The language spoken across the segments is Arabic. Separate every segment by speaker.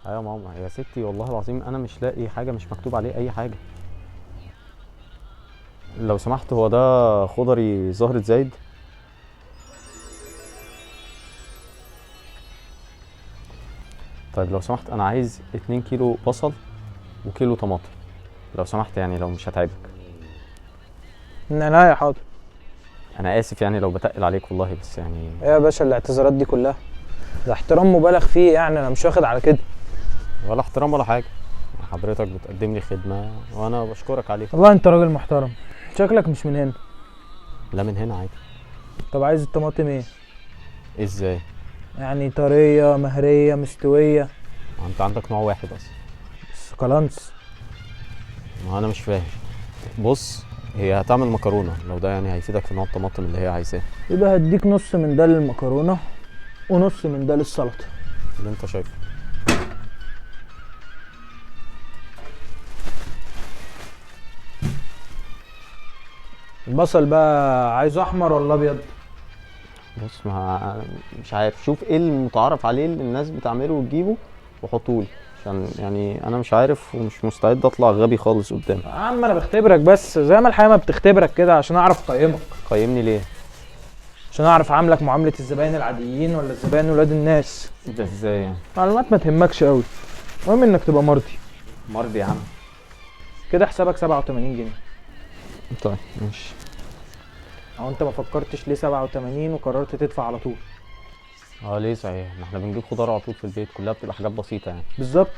Speaker 1: ايوه يا ماما يا ستي، والله العظيم انا مش لاقي حاجه، مش مكتوب عليه اي حاجه. لو سمحت، هو ده خضري زهرة زايد؟ طيب لو سمحت، انا عايز 2 كيلو بصل وكيلو طماطم لو سمحت، يعني لو مش هتعبك.
Speaker 2: لا يا حاضر.
Speaker 1: انا اسف يعني لو بتقل عليك والله، بس يعني.
Speaker 2: ايه يا باشا الاعتذارات دي كلها؟ ده احترام مبالغ فيه، يعني انا مش واخد على كده.
Speaker 1: ولا احترام ولا حاجه، حضرتك بتقدم لي خدمه وانا بشكرك عليها.
Speaker 2: والله انت راجل محترم. شكلك مش من هنا.
Speaker 1: لا من هنا عادي.
Speaker 2: طب عايز الطماطم ايه؟
Speaker 1: ازاي؟
Speaker 2: يعني طريه مهريه مستويه؟
Speaker 1: انت عندك نوع واحد اصلا.
Speaker 2: بس كلانس.
Speaker 1: ما انا مش فاهم. بص، هي هتعمل مكرونه، لو ده يعني هيفيدك في نوع الطماطم اللي هي عايزاه.
Speaker 2: يبقى هديك نص من ده للمكرونه ونص من ده للسلطه.
Speaker 1: اللي انت شايفه.
Speaker 2: البصل بقى عايزه احمر ولا ابيض؟
Speaker 1: بص، ما مش عارف، شوف ايه المتعارف عليه اللي الناس بتعمله وتجيبه وحطولي، عشان يعني انا مش عارف ومش مستعد اطلع غبي خالص قدامك.
Speaker 2: يا عم انا بختبرك، بس زي ما الحياه ما بتختبرك كده عشان اعرف اقيمك.
Speaker 1: قيمني ليه؟
Speaker 2: عشان اعرف عاملك معامله الزباين العاديين ولا الزباين ولاد الناس.
Speaker 1: ده ازاي يعني؟
Speaker 2: معلومات ما تهمكش قوي، المهم انك تبقى مرضي.
Speaker 1: مرضي يا عم.
Speaker 2: كده حسابك 87 جنيه.
Speaker 1: طيب ماشي.
Speaker 2: او انت ما فكرتش ليه 87 وقررت تدفع على طول؟
Speaker 1: ليه صحيح؟ ما احنا بنجيب خضار على طول في البيت، كلها بتبقى حاجات بسيطه يعني.
Speaker 2: بالظبط.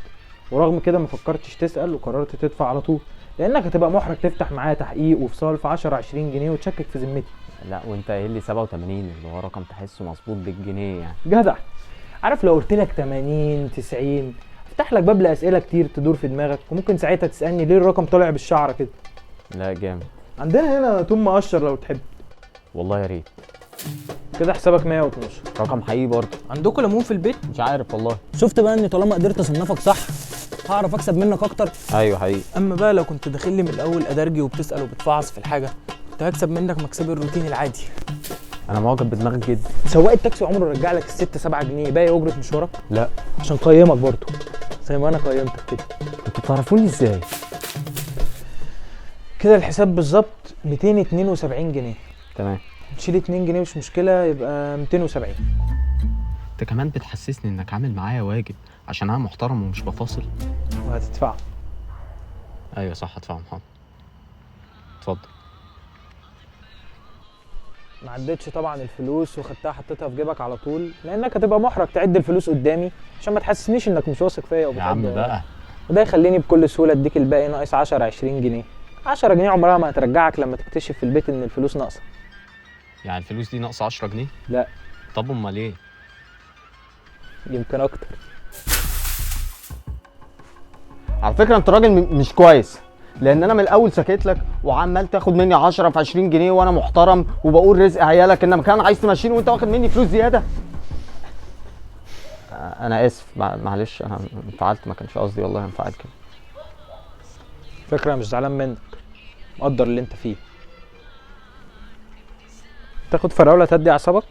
Speaker 2: ورغم كده ما فكرتش تسال وقررت تدفع على طول، لانك هتبقى محرج تفتح معايا تحقيق وفصال في 10 20 جنيه وتشكك في ذمتي.
Speaker 1: لا وانت قايل لي 87، اللي هو رقم تحسه مظبوط بالجنيه يعني.
Speaker 2: جدع. عارف لو قلت لك 80 90 افتح لك باب لاسئله كتير تدور في دماغك، وممكن ساعتها تسالني ليه الرقم طالع بالشعره كده.
Speaker 1: لا جامد.
Speaker 2: عندنا هنا توم مقشر لو تحب.
Speaker 1: والله يا ريت.
Speaker 2: كده حسابك 112.
Speaker 1: رقم حقيقي برضه.
Speaker 2: عندكم ليمون في البيت؟
Speaker 1: مش عارف والله.
Speaker 2: شفت بقى اني طالما قدرت اصنفك صح هعرف اكسب منك اكتر.
Speaker 1: ايوه حقيقي.
Speaker 2: اما بقى لو كنت داخل لي من الاول ادرجي وبتسال وبتفعص في الحاجه كنت هكسب منك مكسب الروتين العادي.
Speaker 1: انا معجب بدماغك جدا.
Speaker 2: سواق التاكسي عمره رجع لك الست 7 جنيه باقي اجره مشوارك؟
Speaker 1: لا.
Speaker 2: عشان قيمك برضه زي ما انا قيمتك كده.
Speaker 1: انتوا بتعرفوني ازاي؟
Speaker 2: كده الحساب بالظبط 272 جنيه.
Speaker 1: تمام.
Speaker 2: تشيل 2 جنيه مش مشكله، يبقى 270.
Speaker 1: انت كمان بتحسسني انك عامل معايا واجب عشان انا محترم ومش بفاصل.
Speaker 2: وهتدفع.
Speaker 1: ايوه صح، هدفعهم حاضر. اتفضل.
Speaker 2: ما عدتش طبعا الفلوس وخدتها حطيتها في جيبك على طول، لانك هتبقى محرج تعد الفلوس قدامي عشان ما تحسسنيش انك مش واثق فيا
Speaker 1: يا عم بقى.
Speaker 2: وده يخليني بكل سهوله اديك الباقي ناقص 10 20 جنيه. 10 جنيه عمرها ما هترجعك لما تكتشف في البيت ان الفلوس ناقصه.
Speaker 1: يعني الفلوس دي ناقصه 10 جنيه؟
Speaker 2: لا.
Speaker 1: طب امال ايه؟
Speaker 2: يمكن اكتر.
Speaker 1: على فكره انت راجل مش كويس، لان انا من الاول سكت لك وعمال تاخد مني 10 في 20 جنيه وانا محترم وبقول رزق عيالك، انما كان عايز تمشيني وانت واخد مني فلوس زياده. انا اسف، معلش انا انفعلت، ما كانش قصدي والله انفعل كده.
Speaker 2: فكره مش زعلان منك، مقدر اللي انت فيه. تاخد فراوله تهدي اعصابك.